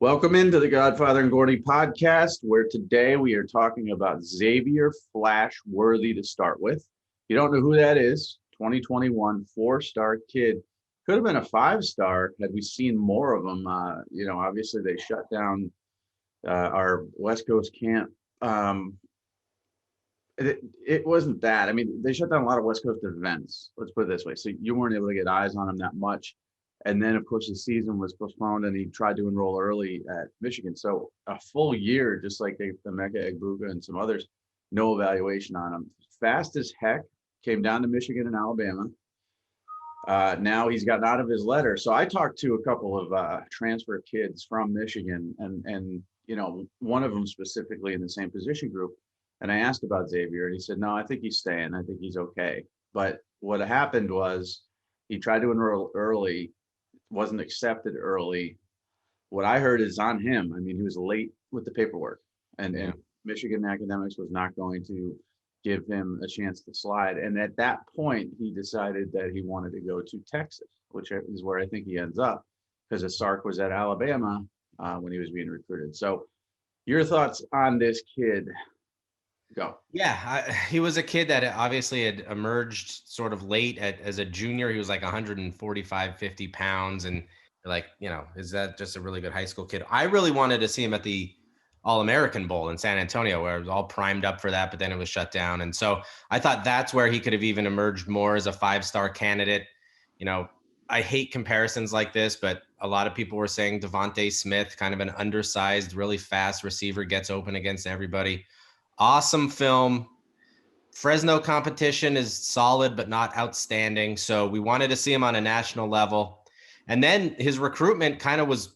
Welcome into the Godfather and Gorney podcast, where today we are talking about Xavier Flash Worthy to start with. You don't know who that is, 2021 four-star kid. Could have been a five-star had we seen more of them. Obviously they shut down our West Coast camp. It wasn't that. I mean, they shut down a lot of West Coast events. Let's put it this way. So you weren't able to get eyes on him that much. And then, of course, the season was postponed, and he tried to enroll early at Michigan. So a full year, just like Emeka Egbuka and some others, no evaluation on him. Fast as heck, came down to Michigan and Alabama. Now he's gotten out of his letter. So I talked to a couple of transfer kids from Michigan, and one of them specifically in the same position group. And I asked about Xavier, and he said, no, I think he's staying. I think he's okay. But what happened was he tried to enroll early, wasn't accepted early. What I heard is on him. I mean, he was late with the paperwork, and Michigan Academics was not going to give him a chance to slide. And at that point, he decided that he wanted to go to Texas, which is where I think he ends up, because Sark was at Alabama when he was being recruited. So your thoughts on this kid? Go. Yeah, he was a kid that obviously had emerged sort of late as a junior. He was like 145, 50 pounds. And like, is that just a really good high school kid? I really wanted to see him at the All-American Bowl in San Antonio, where it was all primed up for that, but then it was shut down. And so I thought that's where he could have even emerged more as a five-star candidate. I hate comparisons like this, but a lot of people were saying Devonta Smith, kind of an undersized, really fast receiver, gets open against everybody. Awesome film. Fresno competition is solid, but not outstanding. So we wanted to see him on a national level. And then his recruitment kind of was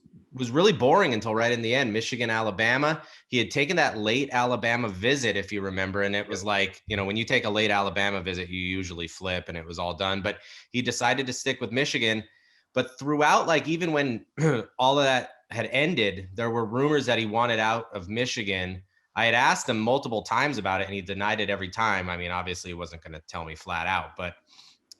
really boring until right in the end. Michigan, Alabama. He had taken that late Alabama visit, if you remember. And it was like, when you take a late Alabama visit, you usually flip and it was all done. But he decided to stick with Michigan. But throughout, like even when all of that had ended, there were rumors that he wanted out of Michigan. I had asked him multiple times about it, and he denied it every time. I mean, obviously, he wasn't going to tell me flat out. But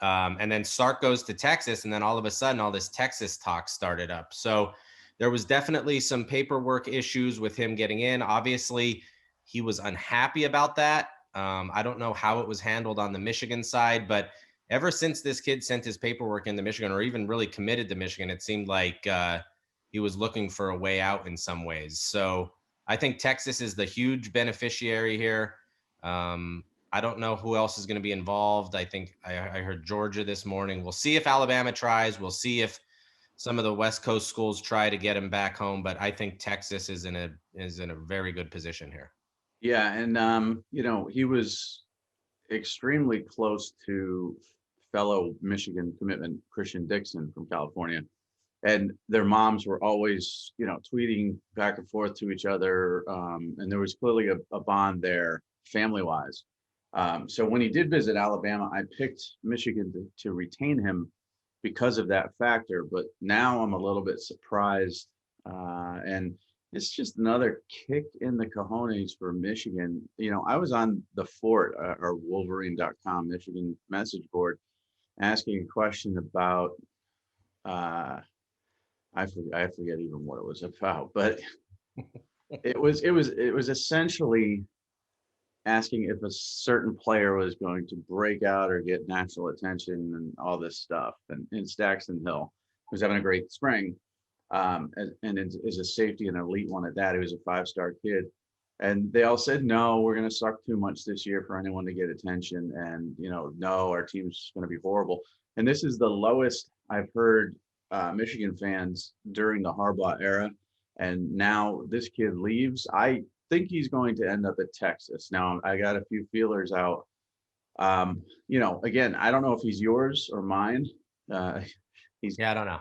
and then Sark goes to Texas, and then all of a sudden, all this Texas talk started up. So there was definitely some paperwork issues with him getting in. Obviously, he was unhappy about that. I don't know how it was handled on the Michigan side, but ever since this kid sent his paperwork into Michigan, or even really committed to Michigan, it seemed like he was looking for a way out in some ways. So I think Texas is the huge beneficiary here. I don't know who else is going to be involved. I think I heard Georgia this morning. We'll see if Alabama tries. We'll see if some of the West Coast schools try to get him back home. But I think Texas is in a very good position here. Yeah, and he was extremely close to fellow Michigan commitment Cristian Dixon from California. And their moms were always, tweeting back and forth to each other. And there was clearly a bond there family-wise. So when he did visit Alabama, I picked Michigan to retain him because of that factor. But now I'm a little bit surprised. And it's just another kick in the cojones for Michigan. I was on the Fort, or Wolverine.com Michigan message board, asking a question about I forget even what it was about, but it was essentially asking if a certain player was going to break out or get national attention and all this stuff. And Staxton Hill was having a great spring, and is a safety and elite one at that. He was a five-star kid, and they all said, no, we're going to suck too much this year for anyone to get attention, and no, our team's going to be horrible. And this is the lowest I've heard Michigan fans during the Harbaugh era, and now this kid leaves. I think he's going to end up at Texas. Now I got a few feelers out. Again, I don't know if he's yours or mine. I don't know.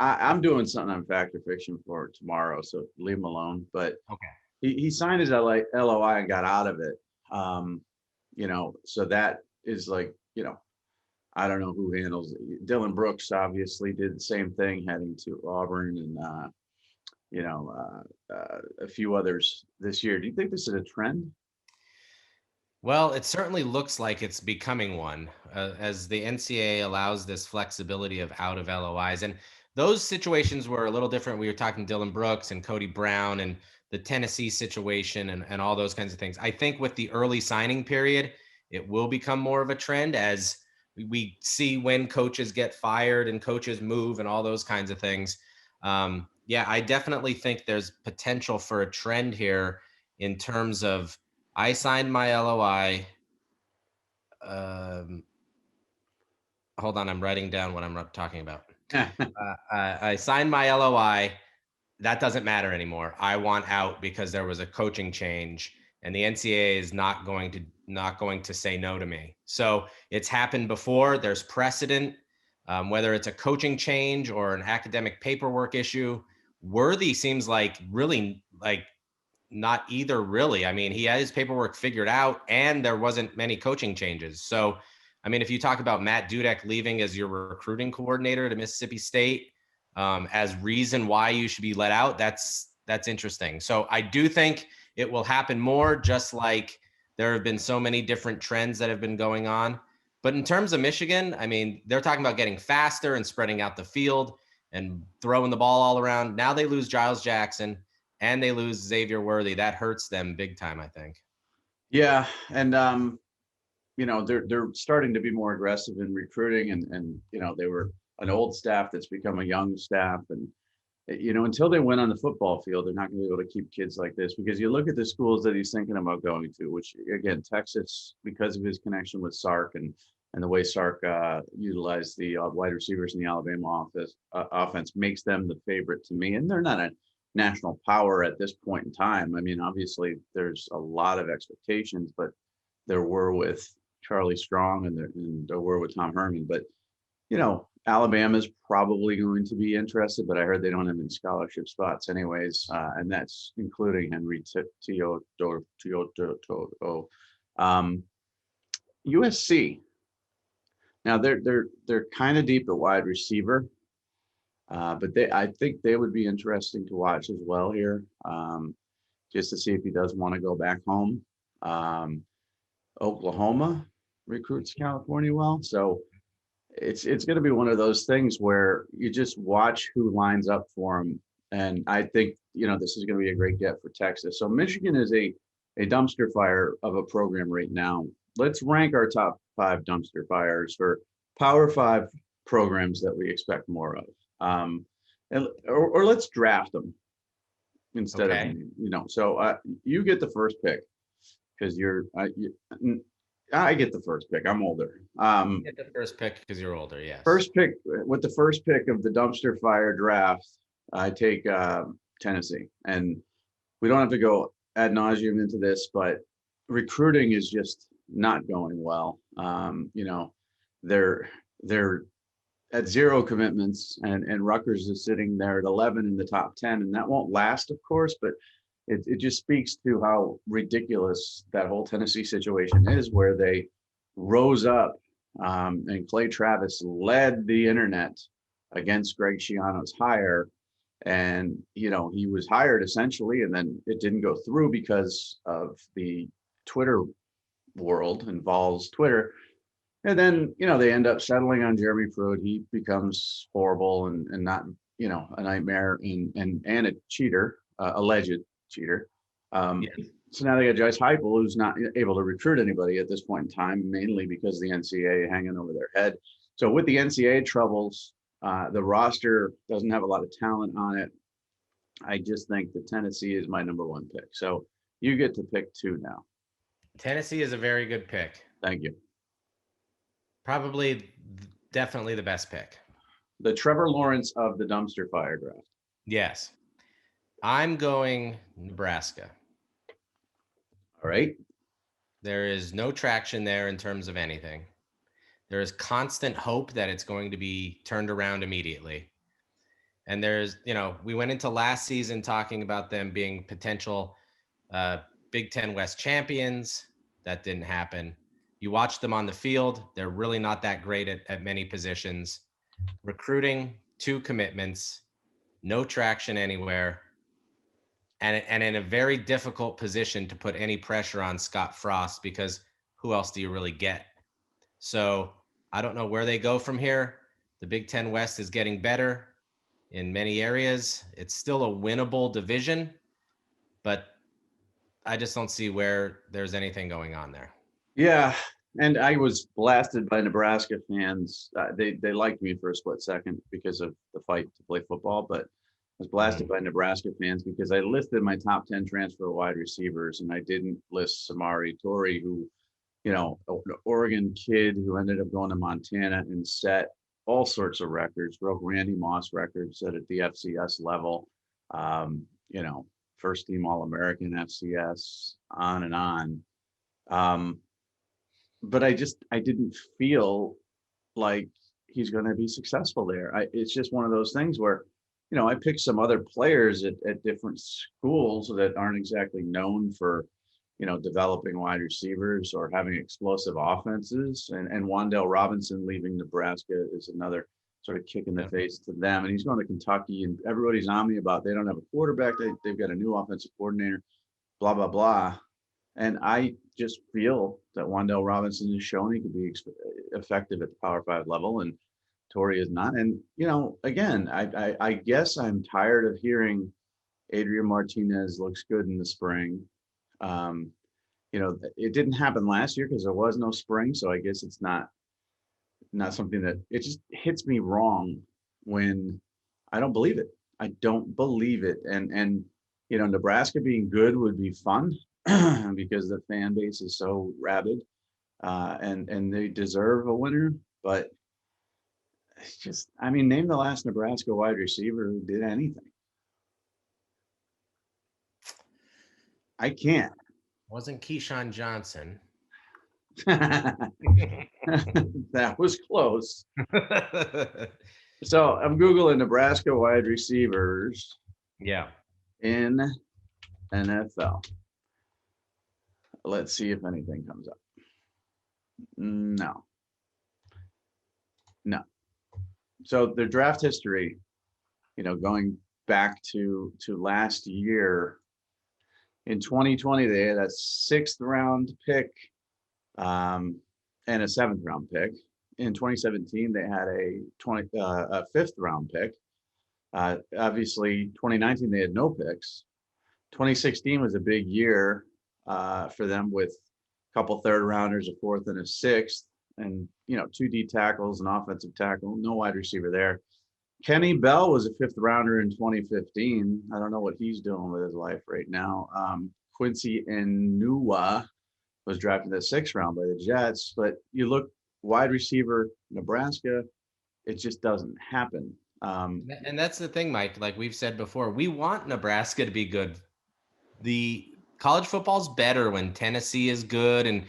I'm doing something on Fact or Fiction for tomorrow, so leave him alone. But okay, he signed his LOI and got out of it. So that is like, I don't know who handles it. Dylan Brooks obviously did the same thing, heading to Auburn, and a few others this year. Do you think this is a trend? Well, it certainly looks like it's becoming one, as the NCAA allows this flexibility of out of LOIs. And those situations were a little different. We were talking Dylan Brooks and Cody Brown and the Tennessee situation and all those kinds of things. I think with the early signing period, it will become more of a trend as we see when coaches get fired and coaches move and all those kinds of things. Yeah, I definitely think there's potential for a trend here in terms of I signed my LOI. Hold on, I'm writing down what I'm talking about. I signed my LOI. That doesn't matter anymore. I want out because there was a coaching change, and the NCAA is not going to say no to me. So it's happened before. There's precedent, whether it's a coaching change or an academic paperwork issue. Worthy seems like really like not either really. I mean, he had his paperwork figured out and there wasn't many coaching changes. So, I mean, if you talk about Matt Dudek leaving as your recruiting coordinator at Mississippi State as reason why you should be let out, that's interesting. So I do think it will happen more, just like there have been so many different trends that have been going on. But in terms of Michigan, I mean, they're talking about getting faster and spreading out the field and throwing the ball all around. Now they lose Giles Jackson and they lose Xavier Worthy. That hurts them big time, I think. Yeah, and you know, they're starting to be more aggressive in recruiting, and you know, they were an old staff that's become a young staff, and you know, until they win on the football field, they're not going to be able to keep kids like this, because you look at the schools that he's thinking about going to, which again, Texas, because of his connection with Sark and the way Sark utilized the wide receivers in the Alabama offense makes them the favorite to me, and they're not a national power at this point in time. I mean, obviously there's a lot of expectations, but there were with Charlie Strong and there were with Tom Herman. But, you know, Alabama's probably going to be interested, but I heard they don't have any scholarship spots anyways. And that's including Henry Tioto. USC. Now they're kind of deep at wide receiver. But I think they would be interesting to watch as well here, just to see if he does want to go back home. Oklahoma recruits California well, so it's going to be one of those things where you just watch who lines up for him. And I think, you know, this is going to be a great get for Texas. So Michigan is a dumpster fire of a program right now. Let's rank our top 5 dumpster fires for Power 5 programs that we expect more of. Or let's draft them instead of, you know, so you get the first pick because I get the first pick. I'm older. You get the first pick because you're older. Yes. First pick with the first pick of the dumpster fire draft, I take Tennessee, and we don't have to go ad nauseum into this, but recruiting is just not going well. You know, they're at 0 commitments, and Rutgers is sitting there at 11 in the top 10, and that won't last, of course, but it just speaks to how ridiculous that whole Tennessee situation is, where they rose up, and Clay Travis led the internet against Greg Schiano's hire. And, you know, he was hired essentially, and then it didn't go through because of the Twitter world involves Twitter. And then, you know, they end up settling on Jeremy Pruitt. He becomes horrible and not, you know, a nightmare and a cheater, alleged cheater. So now they got Joyce Heupel, who's not able to recruit anybody at this point in time, mainly because the NCAA hanging over their head. So with the NCAA troubles, the roster doesn't have a lot of talent on it. I just think that Tennessee is my number 1 pick. So you get to pick 2 now. Tennessee is a very good pick. Thank you. Probably, definitely the best pick. The Trevor Lawrence of the dumpster fire draft. Yes. I'm going Nebraska. All right. There is no traction there in terms of anything. There is constant hope that it's going to be turned around immediately. And there's, you know, we went into last season talking about them being potential Big Ten West champions. That didn't happen. You watch them on the field, they're really not that great at many positions. Recruiting, 2 commitments, no traction anywhere, and in a very difficult position to put any pressure on Scott Frost, because who else do you really get? So I don't know where they go from here. The Big Ten West is getting better. in many areas. It's still a winnable division, but I just don't see where there's anything going on there. Yeah, and I was blasted by Nebraska fans. They liked me for a split second because of the fight to play football, but I was blasted by Nebraska fans because I listed my top 10 transfer wide receivers and I didn't list Samari Torrey, who, an Oregon kid who ended up going to Montana and set all sorts of records, broke Randy Moss records at the FCS level. You know, first team All-American FCS, on and on. But I didn't feel like he's going to be successful there. It's just one of those things where, I picked some other players at different schools that aren't exactly known for, developing wide receivers or having explosive offenses. And Wan'Dale Robinson leaving Nebraska is another sort of kick in the face to them. And he's going to Kentucky, and everybody's on me about they don't have a quarterback. They've got a new offensive coordinator, blah, blah, blah. And I just feel that Wan'Dale Robinson has shown he could be effective at the Power 5 level, and Torrey is not. And, again, I guess I'm tired of hearing Adrian Martinez looks good in the spring. It didn't happen last year because there was no spring. So I guess it's not something that it just hits me wrong when I don't believe it. I don't believe it. And Nebraska being good would be fun because the fan base is so rabid, and they deserve a winner. But it's just, name the last Nebraska wide receiver who did anything. I can't. Wasn't Keyshawn Johnson. That was close. So I'm Googling Nebraska wide receivers. Yeah. In NFL. Let's see if anything comes up. No. So their draft history, going back to last year, in 2020, they had a 6th round pick and a 7th round pick. In 2017, they had a 5th round pick. Obviously, 2019, they had no picks. 2016 was a big year for them with a couple 3rd rounders, a 4th and a 6th, and 2 D tackles, an offensive tackle, no wide receiver there. Kenny Bell was a 5th rounder in 2015. I don't know what he's doing with his life right now. Quincy Enunwa was drafted in the 6th round by the Jets, but you look wide receiver Nebraska, it just doesn't happen. And that's the thing, Mike. Like we've said before, we want Nebraska to be good. The college football's better when Tennessee is good and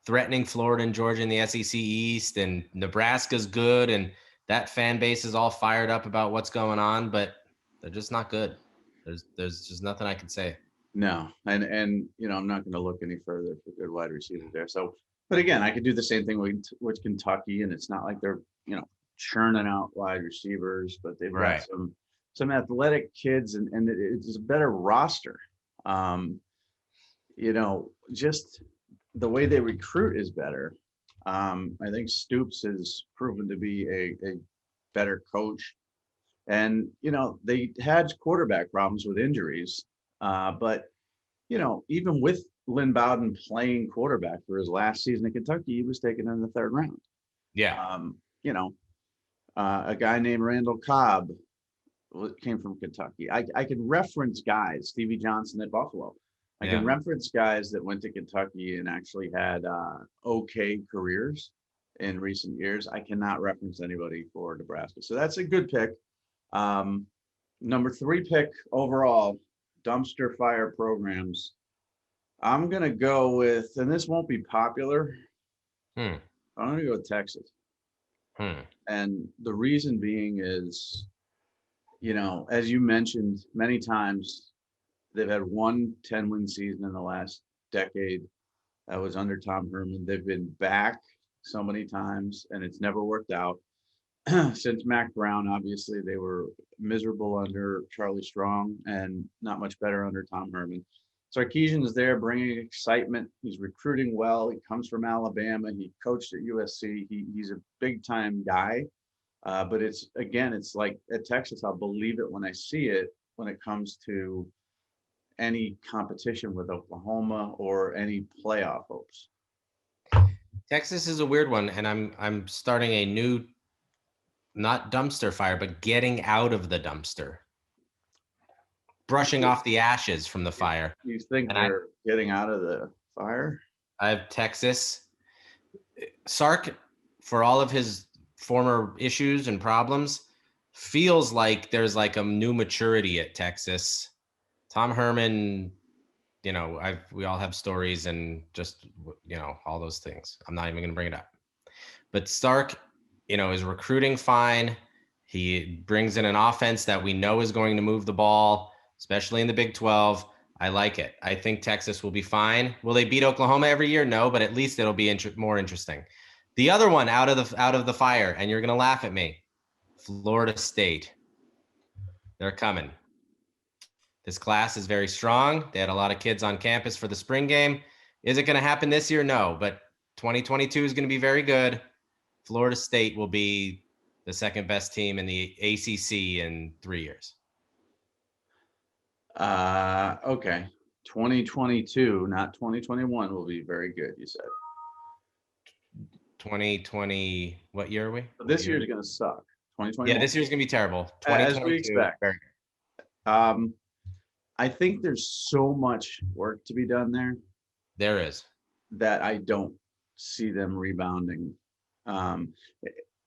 threatening Florida and Georgia in the SEC East, and Nebraska's good, and that fan base is all fired up about what's going on, but they're just not good. There's just nothing I can say. No, and I'm not going to look any further for good wide receivers there. So, but again, I could do the same thing with Kentucky, and it's not like they're churning out wide receivers, but they've got some athletic kids, and it's a better roster. Just the way they recruit is better. I think Stoops has proven to be a better coach. And, they had quarterback problems with injuries. But, even with Lynn Bowden playing quarterback for his last season at Kentucky, he was taken in the 3rd round. Yeah. A guy named Randall Cobb came from Kentucky. I can reference guys, Stevie Johnson at Buffalo. I can reference guys that went to Kentucky and actually had okay careers in recent years. I cannot reference anybody for Nebraska. So that's a good pick. Number 3 pick overall, dumpster fire programs. I'm going to go with, and this won't be popular, I'm going to go with Texas. And the reason being is, as you mentioned many times, they've had 1 10-win season in the last decade. That was under Tom Herman. They've been back so many times, and it's never worked out. Since Mac Brown, obviously, they were miserable under Charlie Strong and not much better under Tom Herman. Sarkisian is there bringing excitement. He's recruiting well. He comes from Alabama. He coached at USC. He's a big-time guy. But it's like at Texas, I'll believe it when I see it when it comes to any competition with Oklahoma or any playoff hopes. Texas is a weird one, and I'm starting a new, not dumpster fire, but getting out of the dumpster, brushing off the ashes from the fire. You think And they're getting out of the fire? I have Texas. Sark, for all of his former issues and problems, feels like there's like a new maturity at Texas. Tom Herman, we all have stories and just, all those things. I'm not even going to bring it up. But Sark, is recruiting fine. He brings in an offense that we know is going to move the ball, especially in the Big 12. I like it. I think Texas will be fine. Will they beat Oklahoma every year? No, but at least it'll be more interesting. The other one out of the fire, and you're going to laugh at me, Florida State. They're coming. This class is very strong. They had a lot of kids on campus for the spring game. Is it going to happen this year? No, but 2022 is going to be very good. Florida State will be the second best team in the ACC in 3 years. Okay. 2022, not 2021, will be very good, you said. 2020, what year are we? This year is going to suck. 2021. Yeah, this year's going to be terrible. 2022, as we expect. I think there's so much work to be done there. There is. That I don't see them rebounding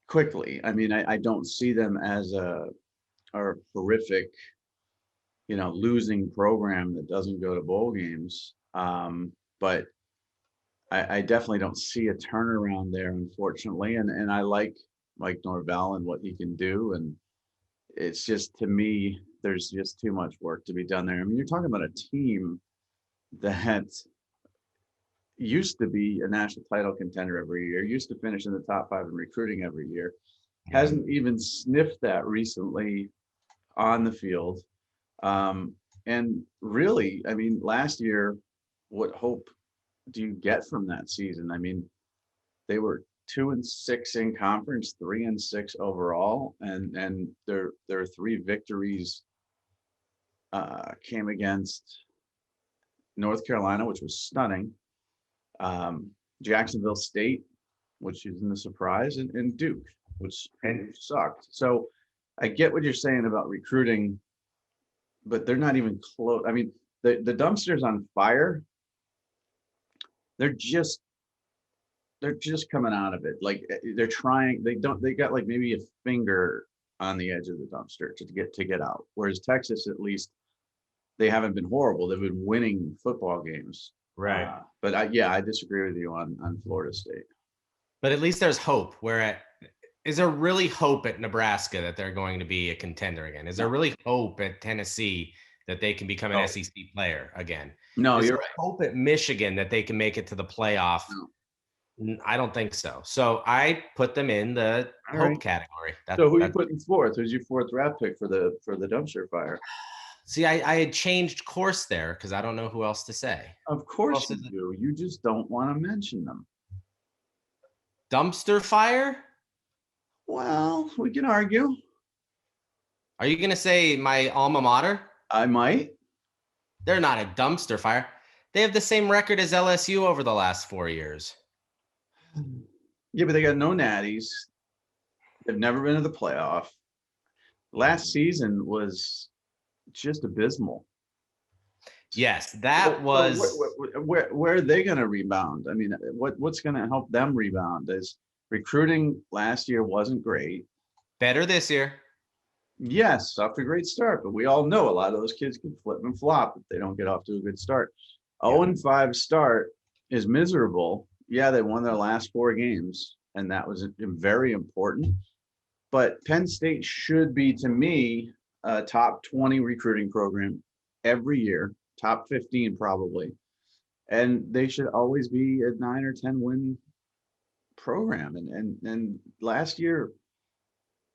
quickly. I mean, I don't see them as a horrific, losing program that doesn't go to bowl games. But I definitely don't see a turnaround there, unfortunately. And I like Mike Norvell and what he can do. And it's just, to me, there's just too much work to be done there. I mean, you're talking about a team that used to be a national title contender every year, used to finish in the top 5 in recruiting every year, hasn't even sniffed that recently on the field. And really, I mean, last year, what hope do you get from that season? I mean, they were 2-6 in conference, 3-6 overall, and their 3 victories came against North Carolina, which was stunning, Jacksonville State, which isn't a surprise, and Duke, which sucked. So I get what you're saying about recruiting, but they're not even close. I mean, the dumpster's on fire. They're just coming out of it. Like, they're trying. They got like maybe a finger on the edge of the dumpster to get out. Whereas Texas, at least, they haven't been horrible. They've been winning football games. Right. But I disagree with you on Florida State. But at least there's hope. Is there really hope at Nebraska that they're going to be a contender again? Is there really hope at Tennessee that they can become an SEC player again? No, Is you're there right. hope at Michigan that they can make it to the playoff? No. I don't think so. So I put them in the hope category. So who are you putting fourth? Who's your 4th draft pick for the dumpster fire? See, I had changed course there because I don't know who else to say. Of course you do. You just don't want to mention them. Dumpster fire? Well, we can argue. Are you going to say my alma mater? I might. They're not a dumpster fire. They have the same record as LSU over the last 4 years. Yeah, but they got no natties. They've never been to the playoff. Last season was just abysmal. Yes, that was. Where are they going to rebound? I mean, what's going to help them rebound? Is recruiting last year wasn't great. Better this year. Yes, off to a great start, but we all know a lot of those kids can flip and flop if they don't get off to a good start. 0-5 start is miserable. Yeah, they won their last 4 games, and that was very important. But Penn State should be, to me, a top 20 recruiting program every year, top 15 probably. And they should always be a 9 or 10 win program. And last year,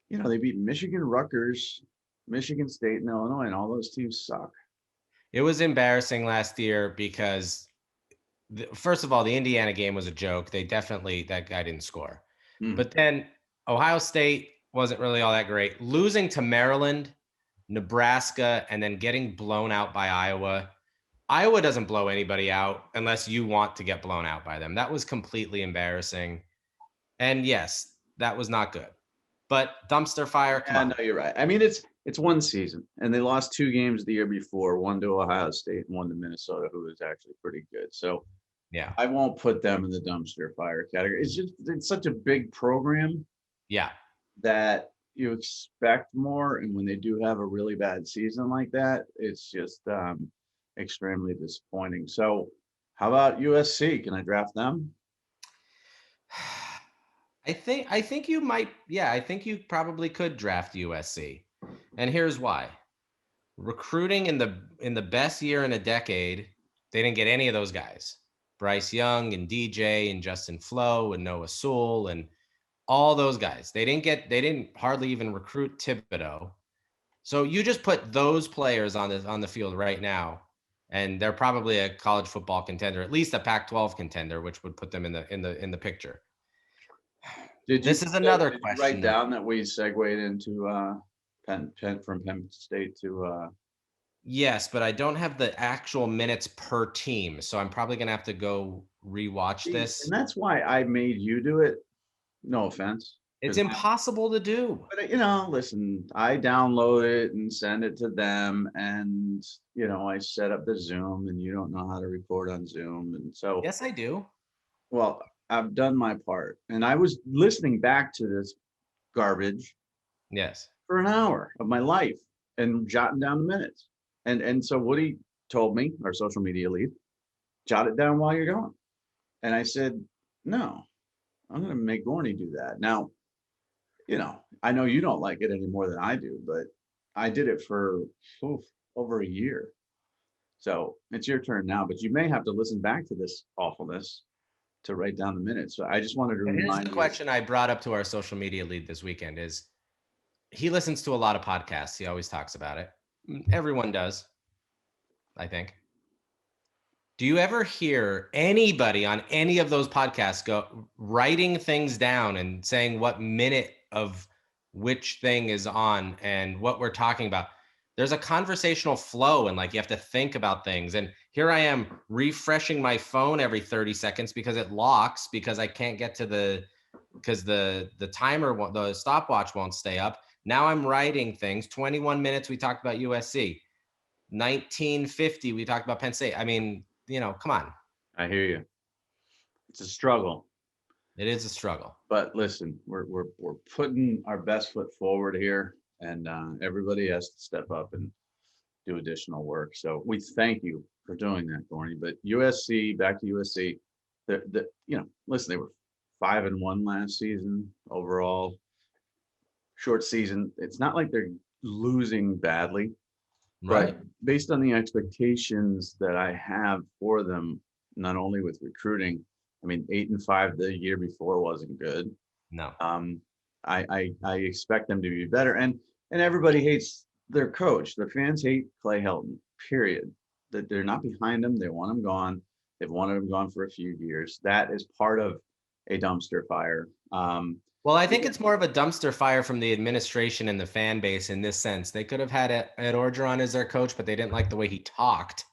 they beat Michigan, Rutgers, Michigan State, and Illinois, and all those teams suck. It was embarrassing last year because, first of all, the Indiana game was a joke. That guy didn't score. But then Ohio State wasn't really all that great. Losing to Maryland, Nebraska, and then getting blown out by Iowa. Iowa doesn't blow anybody out unless you want to get blown out by them. That was completely embarrassing. And yes, that was not good. But dumpster fire, come Yeah, on. no, you're right. I mean, it's one season, and they lost 2 games the year before, one to Ohio State and one to Minnesota, who was actually pretty good. So Yeah. I won't put them in the dumpster fire category. It's such a big program Yeah. that you expect more, and when they do have a really bad season like that, it's just extremely disappointing. So how about USC? Can I draft them? I think you might, yeah, I think you probably could draft USC. And here's why. Recruiting in the best year in a decade, they didn't get any of those guys. Bryce Young and DJ and Justin Flo and Noah Sewell and all those guys. They didn't hardly even recruit Thibodeau. So you just put those players on the field right now, and they're probably a college football contender, at least a Pac-12 contender, which would put them in the picture. This is another did you write question, though. down that we segued into Penn from Penn State to Yes, but I don't have the actual minutes per team, so I'm probably gonna have to go rewatch see, this. and that's why I made you do it. No offense. It's 'Cause impossible to do. But listen, I download it and send it to them, and I set up the Zoom, and you don't know how to record on Zoom, and so Yes, I do. well, I've done my part, and I was listening back to this garbage Yes. for an hour of my life and jotting down the minutes, and so Woody told me, our social media lead, jot it down while you're going, and I said, no, I'm going to make Gorney do that now. I know you don't like it any more than I do, but I did it for over a year. So it's your turn now, but you may have to listen back to this awfulness to write down the minutes. So I just wanted to And here's remind the you. question I brought up to our social media lead this weekend is he listens to a lot of podcasts. He always talks about it. Everyone does, I think. Do you ever hear anybody on any of those podcasts go writing things down and saying what minute of which thing is on and what we're talking about? There's a conversational flow and like you have to think about things. And here I am refreshing my phone every 30 seconds because it locks because I can't get to the timer, the stopwatch won't stay up. Now I'm writing things. 21 minutes, we talked about USC. 1950, we talked about Penn State. I mean, come on. I hear you. It's a struggle, It is a struggle. but listen, we're putting our best foot forward here, and everybody has to step up and do additional work. So we thank you for doing that, Gorney. But USC, back to USC, listen, they were 5-1 last season overall. Short season. It's not like they're losing badly, Right. but based on the expectations that I have for them, not only with recruiting, I mean, 8-5 the year before wasn't good. No. I expect them to be better, and everybody hates their coach. The fans hate Clay Helton. Period. That they're not behind him. They want him gone. They've wanted him gone for a few years. That is part of a dumpster fire. Well, I think it's more of a dumpster fire from the administration and the fan base in this sense. They could have had Ed Orgeron as their coach, but they didn't like the way he talked.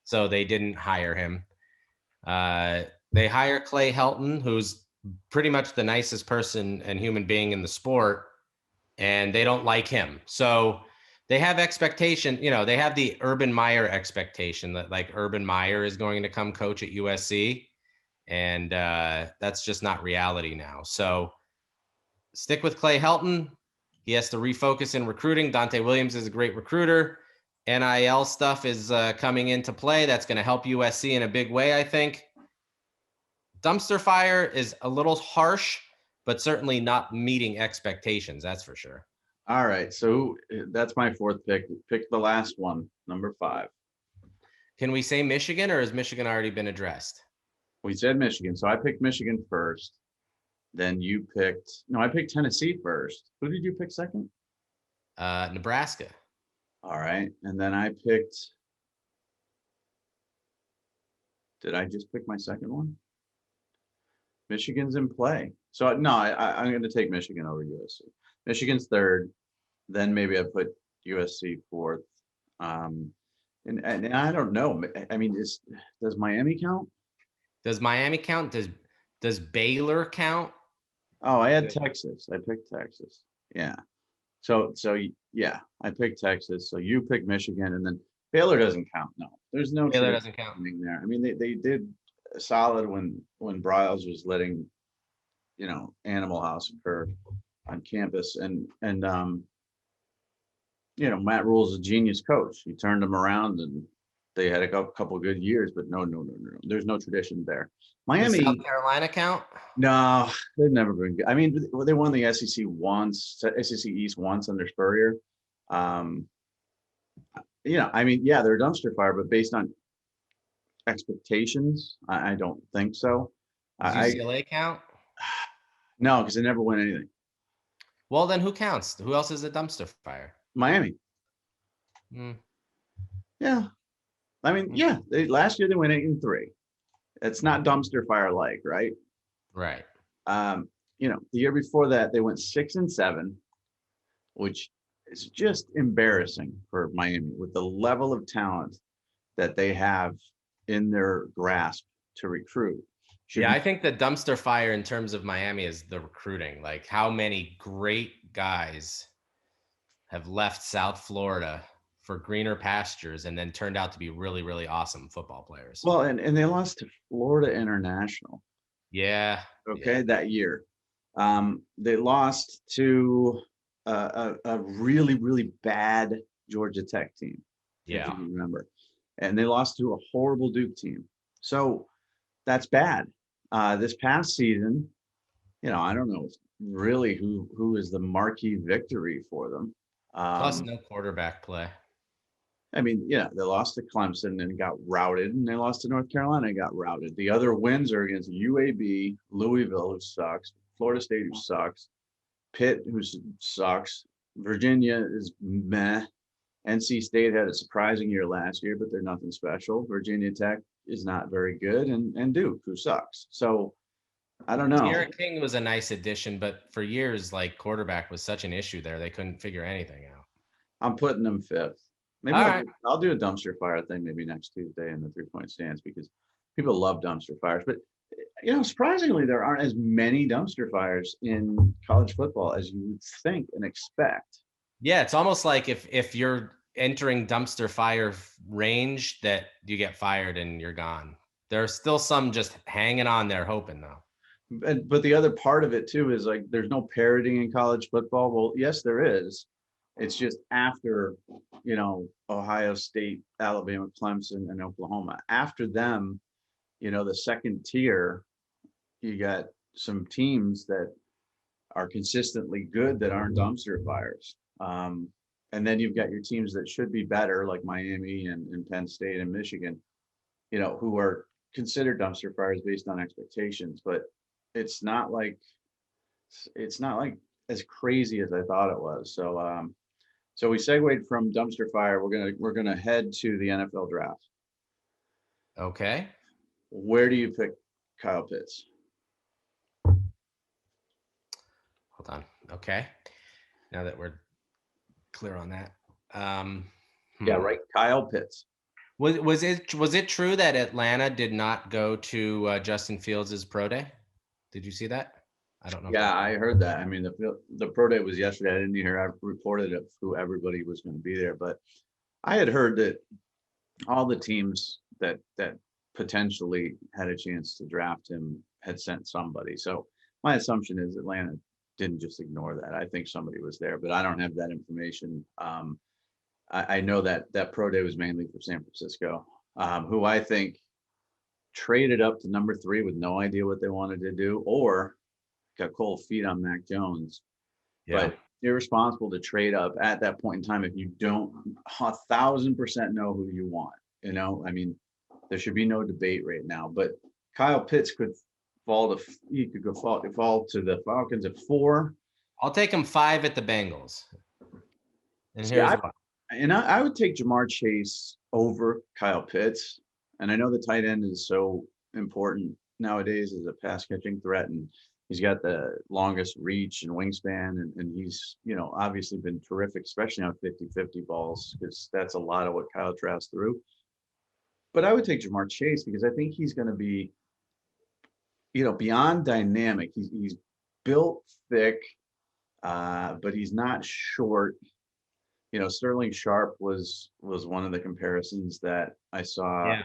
So they didn't hire him. They hire Clay Helton, who's pretty much the nicest person and human being in the sport, and they don't like him. So they have expectation. They have the Urban Meyer expectation that like Urban Meyer is going to come coach at USC, and that's just not reality now. So stick with Clay Helton. He has to refocus in recruiting. Dante Williams is a great recruiter. NIL stuff is coming into play. That's going to help USC in a big way, I think. Dumpster fire is a little harsh, but certainly not meeting expectations. That's for sure. All right. So that's my fourth pick. Pick the last one, number 5. Can we say Michigan, or has Michigan already been addressed? We said Michigan. So I picked Michigan first. Then I picked Tennessee first. Who did you pick second? Nebraska. All right. And then I picked, did I just pick my second one? Michigan's in play. So no, I'm going to take Michigan over USC. Michigan's third. Then maybe I put USC fourth. And I don't know. I mean, does Miami count? Does Miami count? Does Baylor count? Oh, I had Texas. I picked Texas. Yeah. So yeah, I picked Texas. So you picked Michigan, and then Baylor doesn't count. No, there's no Baylor tradition doesn't count. there. I mean, they did solid when Bryles was letting Animal House occur on campus, and Matt Rule's a genius coach. He turned them around, and they had a couple good years. But no. There's no tradition there. Does Miami, South Carolina count? no, they've never been good. I mean, they won the SEC once, SEC East once under Spurrier. Um, I mean, yeah, they're a dumpster fire, but based on expectations, I don't think so. Does UCLA count? No, because they never win anything. Well, then who counts? Who else is a dumpster fire? Miami. Yeah. I mean, yeah, last year they went 8-3. It's not dumpster fire like, right? Right. The year before that they went 6-7, which is just embarrassing for Miami with the level of talent that they have in their grasp to recruit. I think the dumpster fire in terms of Miami is the recruiting. Like, how many great guys have left South Florida for greener pastures and then turned out to be really, really awesome football players. Well, and they lost to Florida International. Yeah. Okay, that year. They lost to a really, really bad Georgia Tech team. Yeah. If you remember. And they lost to a horrible Duke team. So that's bad. This past season, I don't know really who is the marquee victory for them. Plus no quarterback play. I mean, they lost to Clemson and got routed, and they lost to North Carolina and got routed. The other wins are against UAB, Louisville, who sucks, Florida State, who sucks, Pitt, who sucks, Virginia is meh, NC State had a surprising year last year, but they're nothing special. Virginia Tech is not very good, and Duke, who sucks. So I don't know. Sierra King was a nice addition, but for years, like, quarterback was such an issue there. They couldn't figure anything out. I'm putting them fifth. Maybe I'll do a dumpster fire thing maybe next Tuesday in the 3-point stance because people love dumpster fires. But, surprisingly, there aren't as many dumpster fires in college football as you would think and expect. Yeah, it's almost like if you're entering dumpster fire range that you get fired and you're gone. There's still some just hanging on there hoping, though. But the other part of it, too, is like there's no parroting in college football. Well, yes, there is. It's just after, Ohio State, Alabama, Clemson, and Oklahoma. After them, the second tier, you got some teams that are consistently good that aren't dumpster fires. And then you've got your teams that should be better, like Miami and Penn State and Michigan, who are considered dumpster fires based on expectations. But it's not like as crazy as I thought it was. So we segued from dumpster fire. We're gonna head to the NFL draft. Okay. Where do you pick Kyle Pitts? Hold on. Okay. Now that we're clear on that. Yeah, right. Kyle Pitts. Was it true that Atlanta did not go to Justin Fields' pro day? Did you see that? I don't know. Yeah, I heard that. I mean, the pro day was yesterday. I didn't hear. I reported it who everybody was going to be there, but I had heard that all the teams that potentially had a chance to draft him had sent somebody. So my assumption is Atlanta didn't just ignore that. I think somebody was there, but I don't have that information. I know that pro day was mainly for San Francisco, who I think traded up to number 3 with no idea what they wanted to do, or got cold feet on Mac Jones. Yeah. But irresponsible to trade up at that point in time if you don't 1,000% know who you want. I mean, there should be no debate right now. But Kyle Pitts could fall to the Falcons at 4. I'll take him 5 at the Bengals. And here's why. And I would take Jamar Chase over Kyle Pitts. And I know the tight end is so important nowadays as a pass catching threat. And He's got the longest reach and wingspan, and he's, obviously been terrific, especially on 50-50 balls, because that's a lot of what Kyle Trask threw. But I would take Jamar Chase because I think he's going to be, beyond dynamic. He's built thick, but he's not short. Sterling Sharp was one of the comparisons that I saw.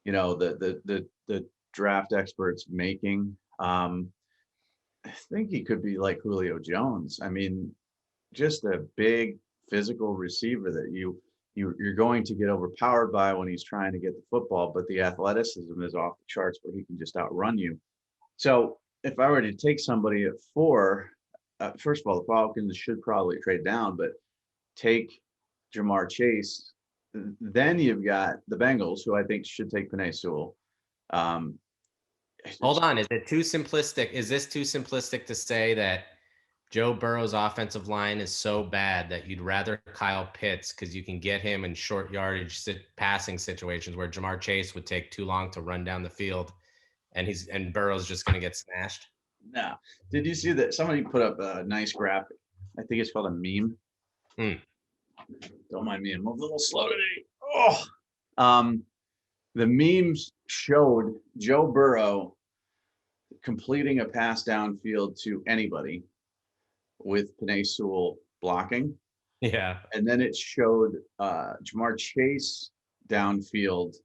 Yeah. The draft experts making. I think he could be like Julio Jones. I mean, just a big physical receiver that you're going to get overpowered by when he's trying to get the football, but the athleticism is off the charts where he can just outrun you. So if I were to take somebody at 4, first of all, the Falcons should probably trade down, but take Jamar Chase. Then you've got the Bengals, who I think should take Penei Sewell. Hold on. Is it too simplistic? Is this too simplistic to say that Joe Burrow's offensive line is so bad that you'd rather Kyle Pitts because you can get him in short yardage passing situations where Jamar Chase would take too long to run down the field and Burrow's just going to get smashed? No. Did you see that somebody put up a nice graphic? I think it's called a meme. Don't mind me. I'm a little slow today. The memes showed Joe Burrow completing a pass downfield to anybody with Penei Sewell blocking. Yeah. And then it showed Jamar Chase downfield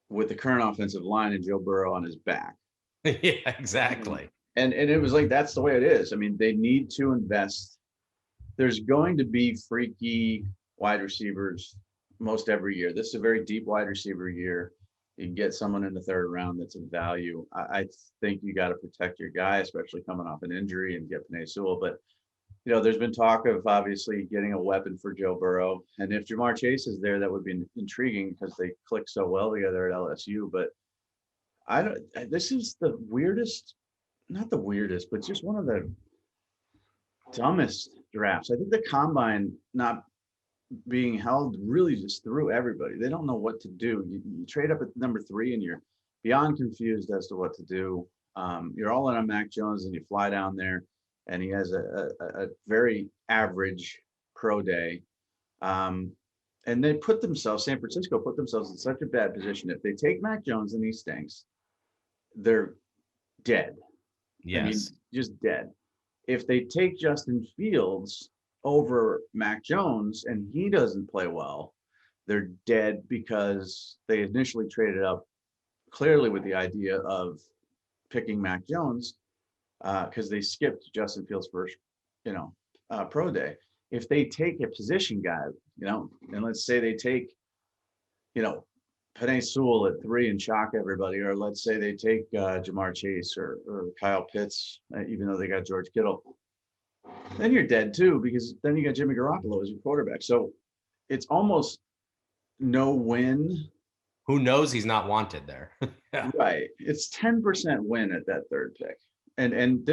with the current offensive line and Joe Burrow on his back. Yeah, exactly. And it was like, that's the way it is. I mean, they need to invest. There's going to be freaky wide receivers most every year. This is a very deep wide receiver year. You can get someone in the 3rd round that's of value. I think you got to protect your guy, especially coming off an injury, and get Penei Sewell. But, there's been talk of obviously getting a weapon for Joe Burrow. And if Jamar Chase is there, that would be intriguing because they click so well together at LSU. But this is the weirdest, not the weirdest, but just one of the dumbest drafts. I think the combine not being held really just threw everybody. They don't know what to do. You trade up at number 3 and you're beyond confused as to what to do. You're all in on Mac Jones and you fly down there and he has a very average pro day. And they San Francisco put themselves in such a bad position. If they take Mac Jones and he stinks, they're dead. Yes. I mean, just dead. If they take Justin Fields over Mac Jones and he doesn't play well, they're dead because they initially traded up clearly with the idea of picking Mac Jones because they skipped Justin Fields' first, pro day. If they take a position guy, and let's say they take, Penei Sewell at 3 and shock everybody, or let's say they take Jamar Chase or Kyle Pitts, even though they got George Kittle, then you're dead too, because then you got Jimmy Garoppolo as your quarterback. So it's almost no win. Who knows he's not wanted there? Yeah. Right. It's 10% win at that 3rd pick. And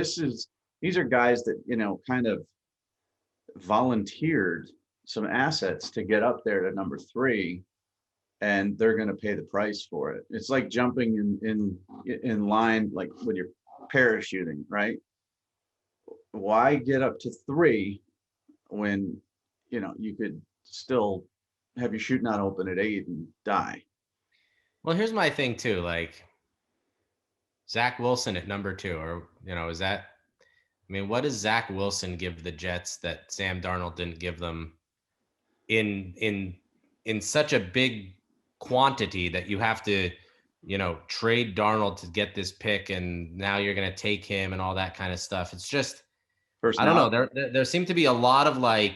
these are guys that, kind of volunteered some assets to get up there to number 3, and they're going to pay the price for it. It's like jumping in line, like when you're parachuting, right? Why get up to 3 when, you could still have your chute not open at 8 and die? Well, here's my thing too. Like Zach Wilson at number 2, or, what does Zach Wilson give the Jets that Sam Darnold didn't give them in such a big quantity that you have to, trade Darnold to get this pick, and now you're going to take him and all that kind of stuff. It's just, I don't know. There seemed to be a lot of I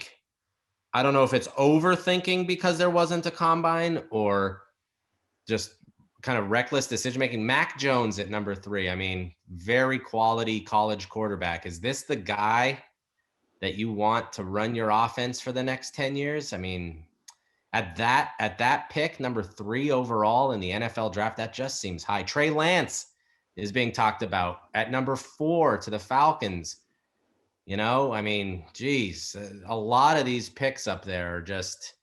don't know if it's overthinking because there wasn't a combine or just kind of reckless decision-making. Mac Jones at number 3. Very quality college quarterback. Is this the guy that you want to run your offense for the next 10 years? At that pick, number 3 overall in the NFL draft, that just seems high. Trey Lance is being talked about at number 4 to the Falcons. Geez, a lot of these picks up there are just,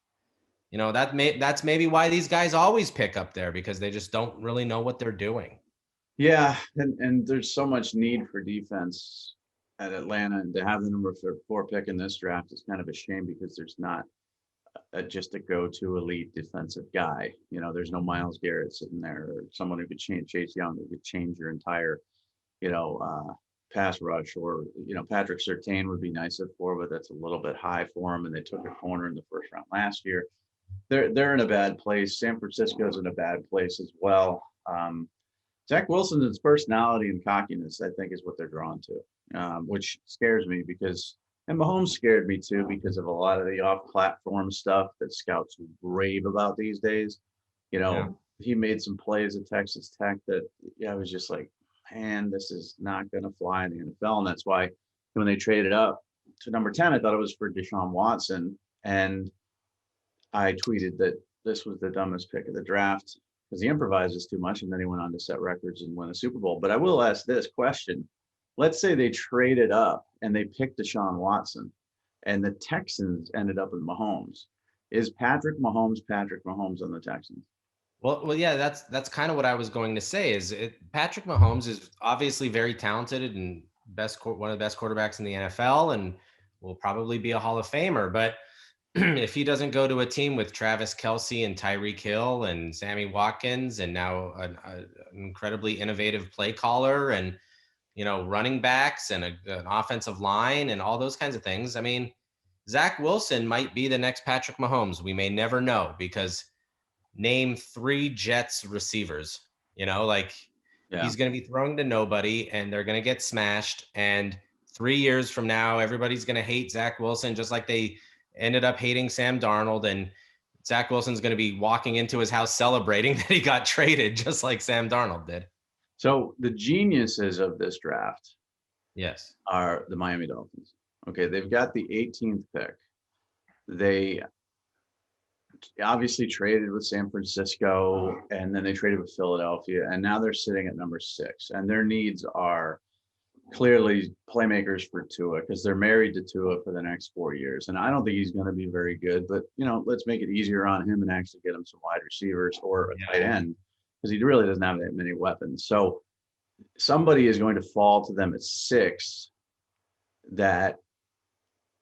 that's maybe why these guys always pick up there, because they just don't really know what they're doing. Yeah, and there's so much need for defense at Atlanta, and to have the number 4 pick in this draft is kind of a shame because there's not just a go-to elite defensive guy. There's no Myles Garrett sitting there or someone who could change Chase Young, who could change your entire, pass rush. Or Patrick Surtain would be nice at 4, but that's a little bit high for him. And they took a corner in the first round last year. They're in a bad place. San Francisco's in a bad place as well. Zach Wilson's personality and cockiness, I think, is what they're drawn to, which scares me and Mahomes scared me too because of a lot of the off-platform stuff that scouts rave about these days. He made some plays at Texas Tech that, I was just like, man, this is not going to fly in the NFL. And that's why when they traded up to number 10, I thought it was for Deshaun Watson. And I tweeted that this was the dumbest pick of the draft because he improvises too much, and then he went on to set records and win a Super Bowl. But I will ask this question. Let's say they traded up and they picked Deshaun Watson and the Texans ended up with Mahomes. Is Patrick Mahomes on the Texans? Well, yeah, that's kind of what I was going to say. Patrick Mahomes is obviously very talented and one of the best quarterbacks in the NFL, and will probably be a Hall of Famer. But if he doesn't go to a team with Travis Kelce and Tyreek Hill and Sammy Watkins, and now an incredibly innovative play caller, and running backs and an offensive line and all those kinds of things, I mean, Zach Wilson might be the next Patrick Mahomes. We may never know, because name 3 Jets receivers, he's going to be throwing to nobody and they're going to get smashed. And 3 years from now, everybody's going to hate Zach Wilson, just like they ended up hating Sam Darnold. And Zach Wilson's going to be walking into his house celebrating that he got traded, just like Sam Darnold did. So the geniuses of this draft, yes, are the Miami Dolphins. Okay, they've got the 18th pick. They obviously traded with San Francisco, and then they traded with Philadelphia, and now they're sitting at number 6. And their needs are clearly playmakers for Tua, because they're married to Tua for the next 4 years. And I don't think he's going to be very good, but let's make it easier on him and actually get him some wide receivers or a tight end, because he really doesn't have that many weapons. So somebody is going to fall to them at 6 that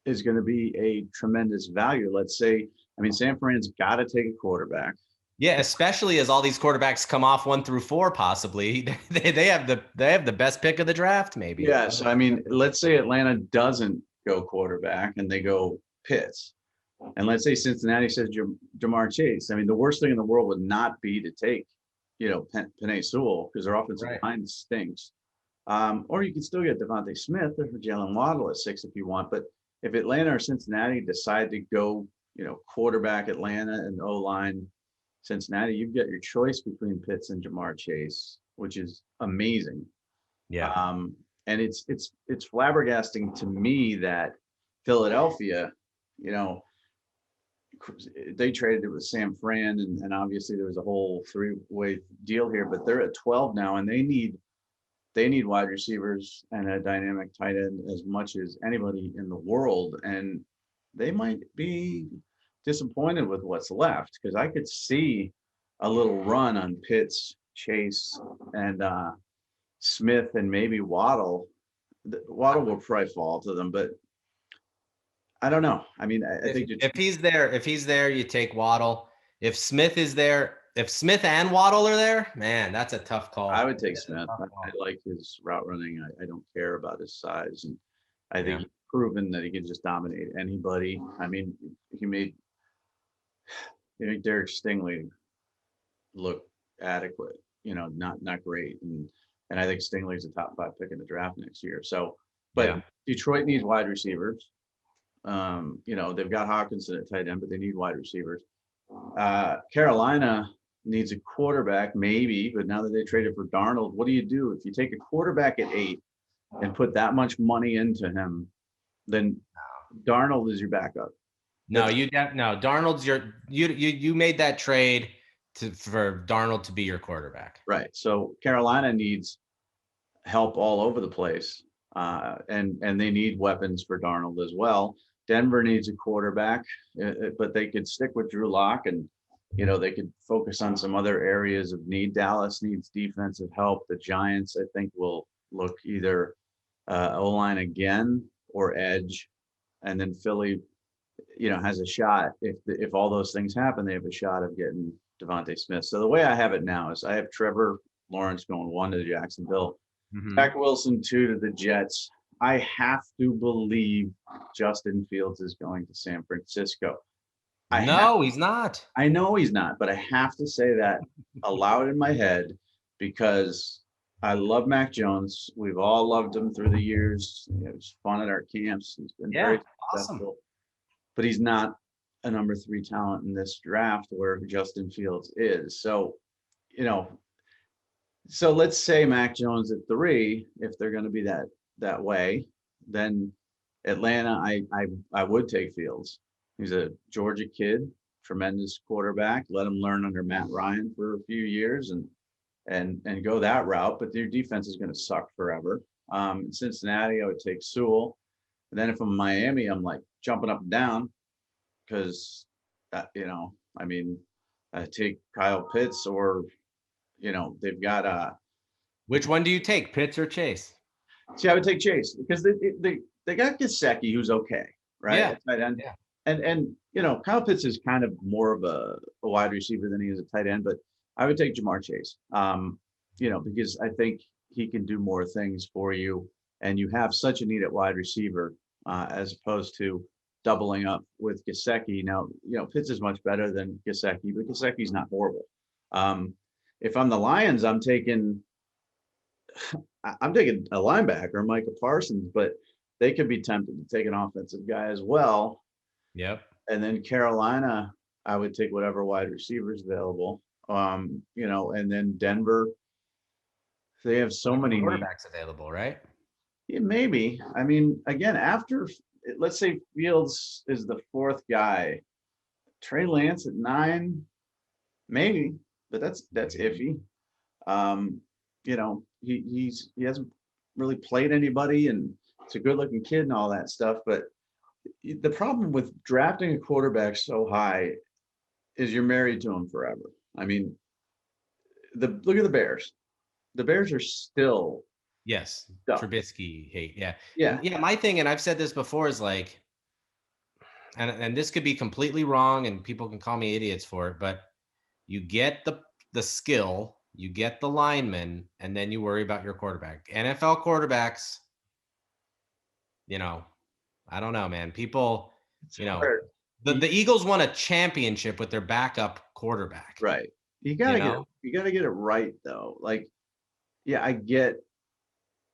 is going to be a tremendous value. Let's say, San Fran's got to take a quarterback. Yeah, especially as all these quarterbacks come off 1 through 4, possibly. They have the best pick of the draft, maybe. Yeah, so let's say Atlanta doesn't go quarterback and they go Pitts. And let's say Cincinnati says Jamar Chase. The worst thing in the world would not be to take, Penei Sewell, because their offensive line stinks. Or you can still get Devonta Smith or Jaylen Waddle at 6 if you want. But if Atlanta or Cincinnati decide to go, quarterback Atlanta and O-line Cincinnati, you get your choice between Pitts and Jamar Chase, which is amazing. Yeah. And it's flabbergasting to me that Philadelphia, they traded it with Sam Fran, and obviously there was a whole 3-way deal here, but they're at 12 now, and they need wide receivers and a dynamic tight end as much as anybody in the world. And they might be disappointed with what's left, because I could see a little run on Pitts, Chase, and Smith, and maybe Waddle. Waddle will probably fall to them, but I don't know. I think if he's there, you take Waddle. If Smith is there, if Smith and Waddle are there, man, that's a tough call. I would take Smith. I like his route running. I don't care about his size, and I think he's proven that he can just dominate anybody. He made Derek Stingley look adequate. Not great, and I think Stingley's a top 5 pick in the draft next year. So, but Detroit needs wide receivers. They've got Hawkinson at tight end, but they need wide receivers. Carolina needs a quarterback, maybe, but now that they traded for Darnold, what do you do if you take a quarterback at 8 and put that much money into him? Then Darnold is your backup. Darnold's you made that trade for Darnold to be your quarterback. Right. So Carolina needs help all over the place, and they need weapons for Darnold as well. Denver needs a quarterback, but they could stick with Drew Lock and They could focus on some other areas of need. Dallas needs defensive help. The Giants, I think, will look either O-line again or edge. And then Philly, has a shot. If all those things happen, they have a shot of getting Devonta Smith. So the way I have it now is I have Trevor Lawrence going 1 to Jacksonville, Zach Wilson 2 to the Jets. I have to believe Justin Fields is going to San Francisco. He's not. I know he's not, but I have to say that aloud in my head because I love Mac Jones. We've all loved him through the years. It was fun at our camps. He's been very successful. Awesome. But he's not a number 3 talent in this draft where Justin Fields is. So, so let's say Mac Jones at 3, if they're going to be that way, then Atlanta, I would take Fields. He's a Georgia kid, tremendous quarterback. Let him learn under Matt Ryan for a few years and go that route. But their defense is going to suck forever. In Cincinnati, I would take Sewell. And then if I'm Miami, I'm like jumping up and down because, I take Kyle Pitts or, they've got Which one do you take, Pitts or Chase? See, I would take Chase because they got Gesicki, who's okay, right? Yeah. And Kyle Pitts is kind of more of a wide receiver than he is a tight end, but I would take Jamar Chase, because I think he can do more things for you, and you have such a need at wide receiver as opposed to doubling up with Gesicki. Now, Pitts is much better than Gesicki, but Gesicki's not horrible. If I'm the Lions, I'm taking a linebacker, Micah Parsons, but they could be tempted to take an offensive guy as well. Yep. And then Carolina, I would take whatever wide receivers available. And then Denver, they have so many quarterbacks available, right? Yeah, maybe. I mean, again, after let's say Fields is the 4th guy, Trey Lance at 9, maybe, but that's iffy. He hasn't really played anybody, and it's a good-looking kid and all that stuff, but the problem with drafting a quarterback so high is you're married to him forever. I mean, look at the Bears. The Bears are still Trubisky hate. Yeah. My thing, and I've said this before, is like, and this could be completely wrong, and people can call me idiots for it, but you get the skill, you get the lineman, and then you worry about your quarterback. NFL quarterbacks, I don't know, man. People, the Eagles won a championship with their backup quarterback. Right. You gotta get it right though. Like, yeah, I get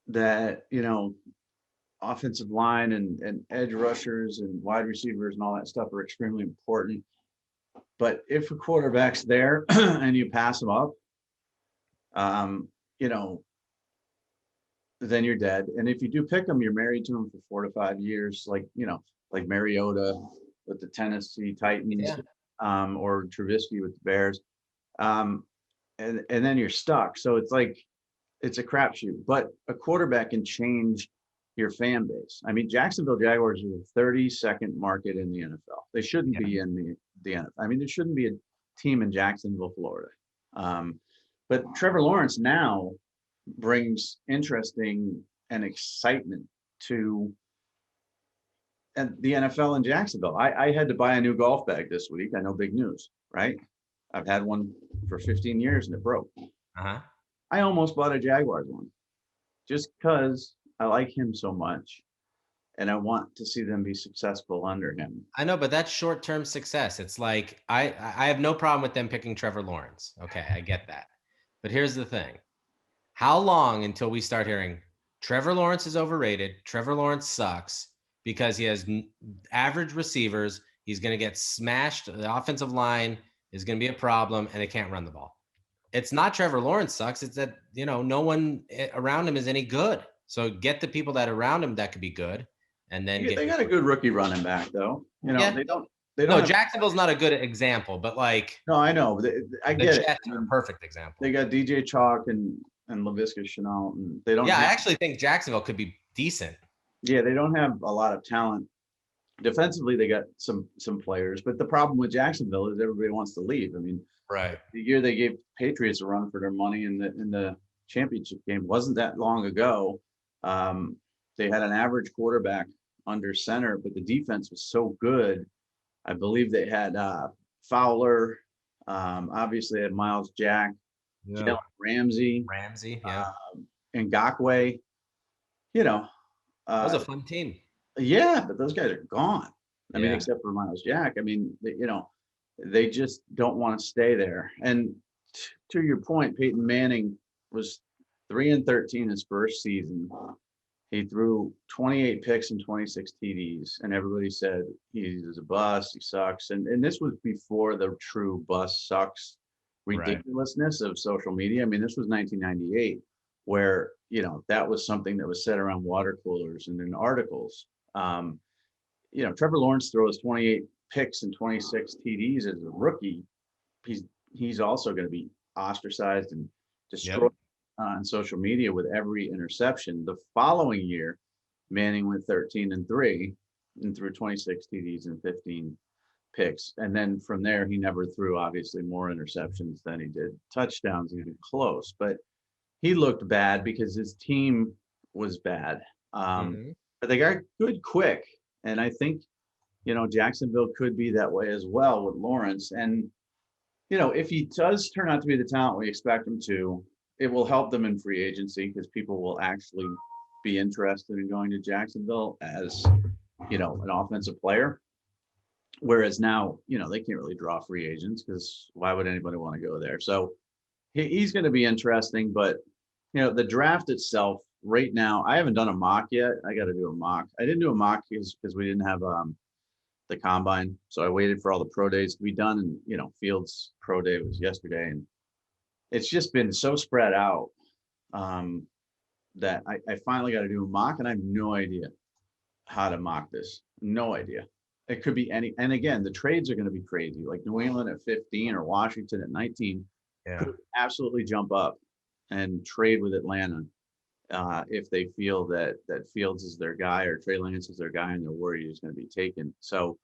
that, offensive line and edge rushers and wide receivers and all that stuff are extremely important. But if a quarterback's there and you pass him up, then you're dead. And if you do pick him, you're married to him for 4 to 5 years, like Mariota with the Tennessee Titans, or Trubisky with the Bears. And then you're stuck. So it's like, it's a crapshoot, but a quarterback can change your fan base. I mean, Jacksonville Jaguars are the 32nd market in the NFL. They shouldn't be in the NFL. I mean, there shouldn't be a team in Jacksonville, Florida. But Trevor Lawrence now brings interesting and excitement to the NFL in Jacksonville. I had to buy a new golf bag this week. I know, big news, right? I've had one for 15 years and it broke. I almost bought a Jaguars one just because I like him so much and I want to see them be successful under him. I know, but that's short-term success. It's like, I have no problem with them picking Trevor Lawrence. Okay, I get that. But here's the thing. How long until we start hearing Trevor Lawrence is overrated, Trevor Lawrence sucks because he has average receivers, he's going to get smashed, the offensive line is going to be a problem, and they can't run the ball. It's not Trevor Lawrence sucks. It's that, no one around him is any good. So get the people that are around him that could be good. And then they got a good rookie running back though. They don't. No, Jacksonville's not a good example, but like. No, I know. I get it. Jets are a perfect example. They got DJ Chalk and Laviska Shenault, and they don't. Yeah, I actually think Jacksonville could be decent. Yeah, they don't have a lot of talent Defensively, they got some players, but the problem with Jacksonville is everybody wants to leave. I mean, Right. the year they gave Patriots a run for their money in the championship game wasn't that long ago. They had an average quarterback under center, but the defense was so good. I believe they had Fowler. Obviously, they had Miles Jack, Yeah. Jalen Ramsey, Ramsey. Yeah. Ngakwe. You know, That was uh, a fun team. yeah, but those guys are gone. I mean, Yeah. except for Miles Jack. I mean, they just don't want to stay there. And to your point, Peyton Manning was 3-13 his first season. He threw 28 picks and 26 TDs, and everybody said he's a bust, he sucks. And this was before the true bust sucks Right. ridiculousness of social media. I mean, this was 1998, where that was something that was said around water coolers and in articles. Trevor Lawrence throws 28 picks and 26 TDs as a rookie. He's also going to be ostracized and destroyed Yep. on social media with every interception. The following year, Manning went 13-3 and threw 26 TDs and 15 picks. And then from there, he never threw obviously more interceptions than he did touchdowns, even close. But he looked bad because his team was bad. Mhm. But they got good quick. And I think, Jacksonville could be that way as well with Lawrence. And, if he does turn out to be the talent we expect him to, it will help them in free agency because people will actually be interested in going to Jacksonville as, an offensive player. Whereas now, they can't really draw free agents because why would anybody want to go there? So he's going to be interesting, but the draft itself right now, I haven't done a mock yet. I got to do a mock. I didn't do a mock because we didn't have the combine. So I waited for all the pro days to be done. And, Fields pro day was yesterday. And it's just been so spread out that I finally got to do a mock, and I have no idea how to mock this. No idea. It could be any, and again, the trades are going to be crazy. Like New England at 15 or Washington at 19 Yeah. could absolutely jump up and trade with Atlanta if they feel that Fields is their guy or Trey Lance is their guy, and they're worried he's going to be taken. So,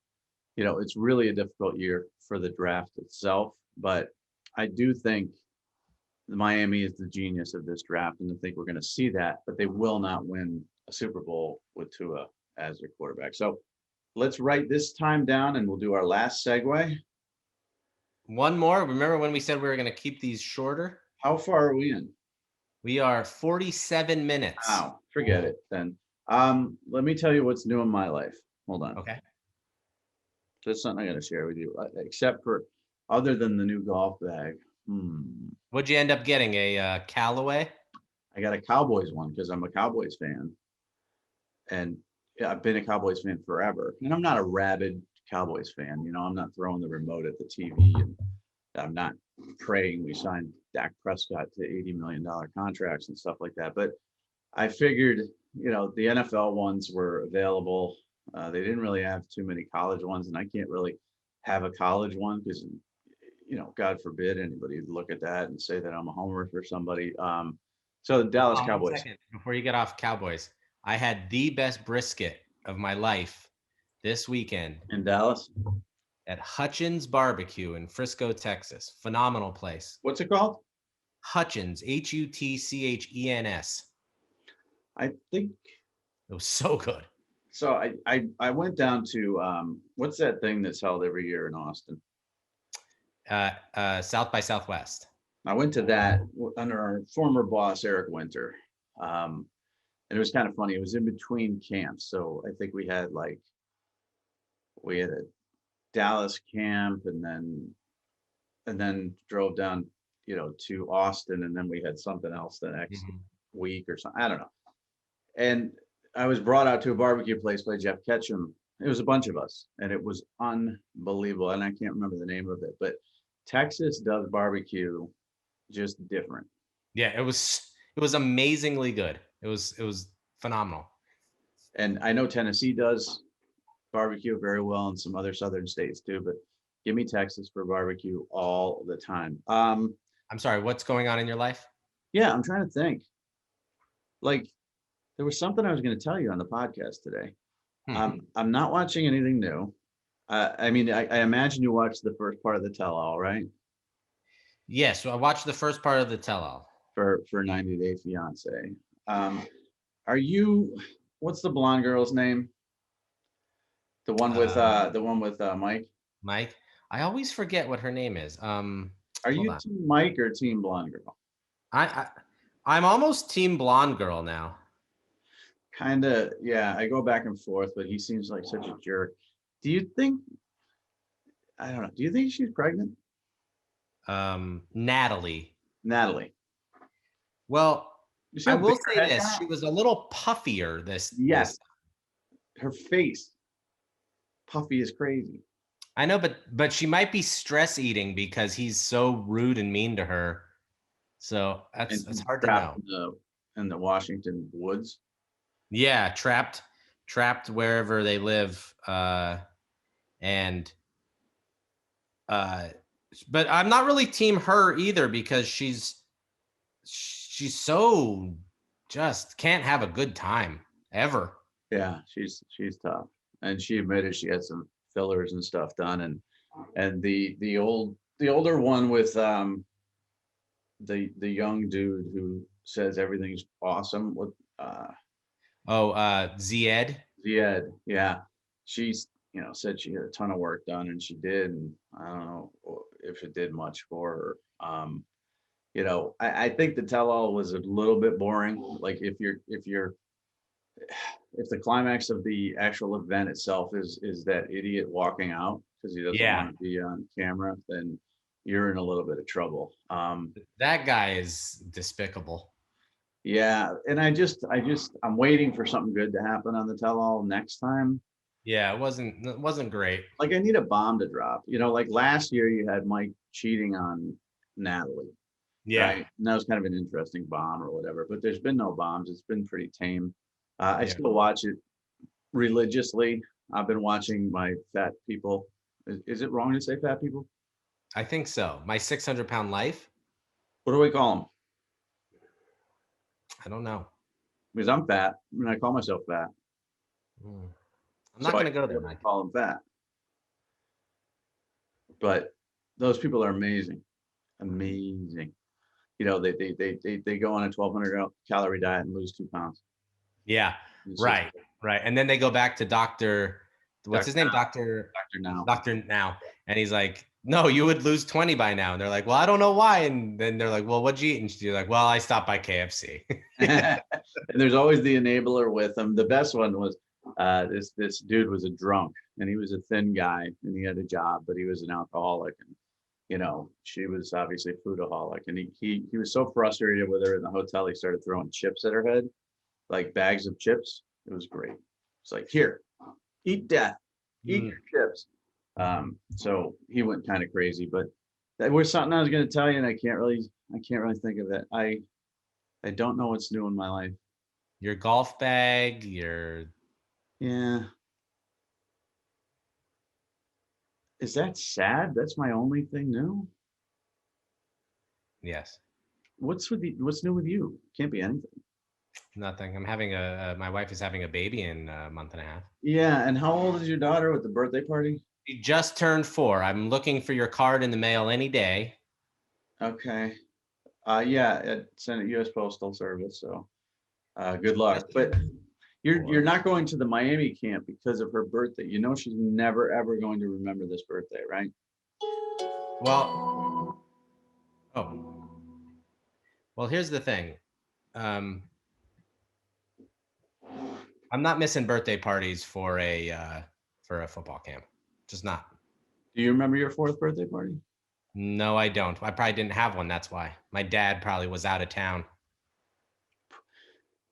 it's really a difficult year for the draft itself. But I do think Miami is the genius of this draft, and I think we're going to see that. But they will not win a Super Bowl with Tua as their quarterback. So let's write this time down, and we'll do our last segue. One more. Remember when we said we were going to keep these shorter? How far are we in? We are 47 minutes. Wow, forget it then. Let me tell you what's new in my life. Hold on. Okay. That's something I'm going to share with you, except for other than the new golf bag. What'd you end up getting? A Callaway? I got a Cowboys one because I'm a Cowboys fan. And I've been a Cowboys fan forever. And I'm not a rabid Cowboys fan. I'm not throwing the remote at the TV, and I'm not praying we sign Dak Prescott to $80 million contracts and stuff like that. But I figured, the NFL ones were available. They didn't really have too many college ones, and I can't really have a college one because, God forbid anybody look at that and say that I'm a homer for somebody. So the Dallas Cowboys. 1 second before you get off Cowboys, I had the best brisket of my life this weekend In Dallas? at Hutchins Barbecue in Frisco, Texas. Phenomenal place. What's it called? Hutchins, Hutchens. I think It was so good. so. I went down to what's that thing that's held every year in Austin? South by Southwest. I went to that under our former boss Eric Winter, and it was kind of funny. It was in between camps, so I think we had a Dallas camp, and then drove down, to Austin, and then we had something else the next week or something. I don't know. And I was brought out to a barbecue place by Jeff Ketchum. It was a bunch of us, and it was unbelievable. And I can't remember the name of it, but Texas does barbecue just different. Yeah, it was amazingly good. It was phenomenal. And I know Tennessee does barbecue very well, and some other southern states too, but give me Texas for barbecue all the time. I'm sorry, what's going on in your life? Yeah, I'm trying to think. Like, there was something I was going to tell you on the podcast today. I'm not watching anything new. I mean, I imagine you watched the first part of the tell-all, right? Yes, so I watched the first part of the tell-all. For 90 Day Fiance. Um, are you? What's the blonde girl's name? The one with Mike. Mike. I always forget what her name is. Are Hold you on. team Mike or team blonde girl? I I'm almost team blonde girl now. Kind of, yeah. I go back and forth, but he seems like such a jerk. Do you think? I don't know. Do you think she's pregnant, Natalie. Natalie? Well, You see I how will big her say head this: got? she was a little puffier this. Yes, her face puffy is crazy. I know, but she might be stress eating because he's so rude and mean to her. So And that's she's hard to trapped know. in the Washington woods. Yeah, trapped wherever they live. And uh but I'm not really team her either because she's so just can't have a good time ever. Yeah, she's tough, and she admitted she had some fillers and stuff done, and the older one with the young dude who says everything's awesome with Oh, Zied. Ziad, yeah, she's said she had a ton of work done, and she did, and I don't know if it did much for her. I think the tell all was a little bit boring. Like if the climax of the actual event itself is that idiot walking out because he doesn't Yeah, want to be on camera, then you're in a little bit of trouble. that guy is despicable. Yeah, and I'm waiting for something good to happen on the tell-all next time. Yeah, it wasn't great. Like I need a bomb to drop. Like last year you had Mike cheating on Natalie, Yeah, right? And that was kind of an interesting bomb or whatever. But there's been no bombs. It's been pretty tame. I yeah. still watch it religiously. I've been watching my fat people. Is it wrong to say fat people? I think so. My 600-pound life. What do we call them? I don't know. Because I'm fat, and I call myself fat. Mm. I'm So not I gonna go there, never Mike. call them fat. But those people are amazing, amazing. They go on a 1,200 calorie diet and lose 2 pounds. Yeah, It's just right. And then they go back to Doctor, what's Dr. his name? Now, Doctor Dr. Now. Doctor Now, and he's like, no, you would lose 20 by now. And they're like, well, I don't know why. And then they're like, well, what'd you eat? And she's like, well, I stopped by KFC. And there's always the enabler with them. The best one was this dude was a drunk, and he was a thin guy, and he had a job, but he was an alcoholic, and she was obviously a foodaholic, and he was so frustrated with her in the hotel, he started throwing chips at her head, like bags of chips. It was great. It's like, here, eat death, eat Mm. your chips. So he went kind of crazy, but that was something I was going to tell you, and I can't really think of it. I don't know what's new in my life. Your golf bag, your Yeah. Is that sad? That's my only thing new. yes, What's new with you? Can't be anything. nothing. My wife is having a baby in a month and a half. Yeah, and how old is your daughter with the birthday party? She just turned 4. I'm looking for your card in the mail any day. Okay. Yeah, it's in U.S. Postal Service, so good luck. Just But you're 4. not going to the Miami camp because of her birthday. She's never ever going to remember this birthday, right? Well, oh, well, here's the thing. Um, I'm not missing birthday parties for a football camp. Just not. Do you remember your fourth birthday party? No, I don't. I probably didn't have one. That's why. My dad probably was out of town.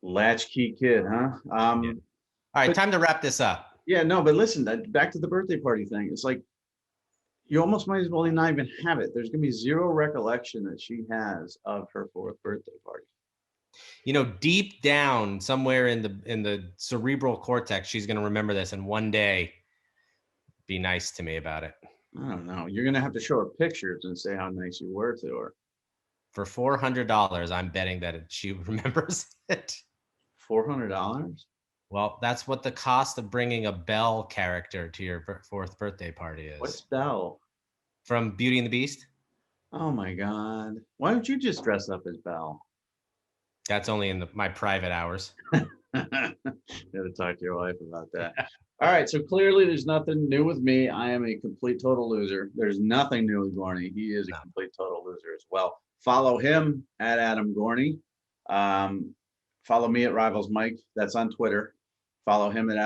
Latchkey kid, huh? Yeah. All right, But time to wrap this up. yeah, no, but listen, back to the birthday party thing. It's like you almost might as well not even have it. There's gonna be zero recollection that she has of her fourth birthday party. Deep down somewhere in the cerebral cortex, she's going to remember this and one day be nice to me about it. I don't know. You're gonna have to show her pictures and say how nice you were to her. For $400, I'm betting that she remembers it. $400? Well, that's what the cost of bringing a Belle character to your fourth birthday party What's is. Belle? From Beauty and the Beast. Oh my God. Why don't you just dress up as Belle? That's only in my private hours. Gotta talk to your wife about that. All right, so clearly there's nothing new with me. I am a complete total loser. There's nothing new with Gorney. He is a No. complete total loser as well. Follow him at Adam Gorney. Follow me at Rivals Mike. That's on Twitter. Follow him at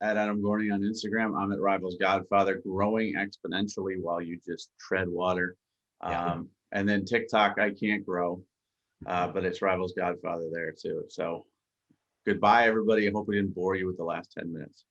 Adam Gorney on Instagram. I'm at Rivals Godfather, growing exponentially while you just tread water. Yeah. And then TikTok, I can't grow, but it's Rivals Godfather there too. So goodbye, everybody. I hope we didn't bore you with the last 10 minutes.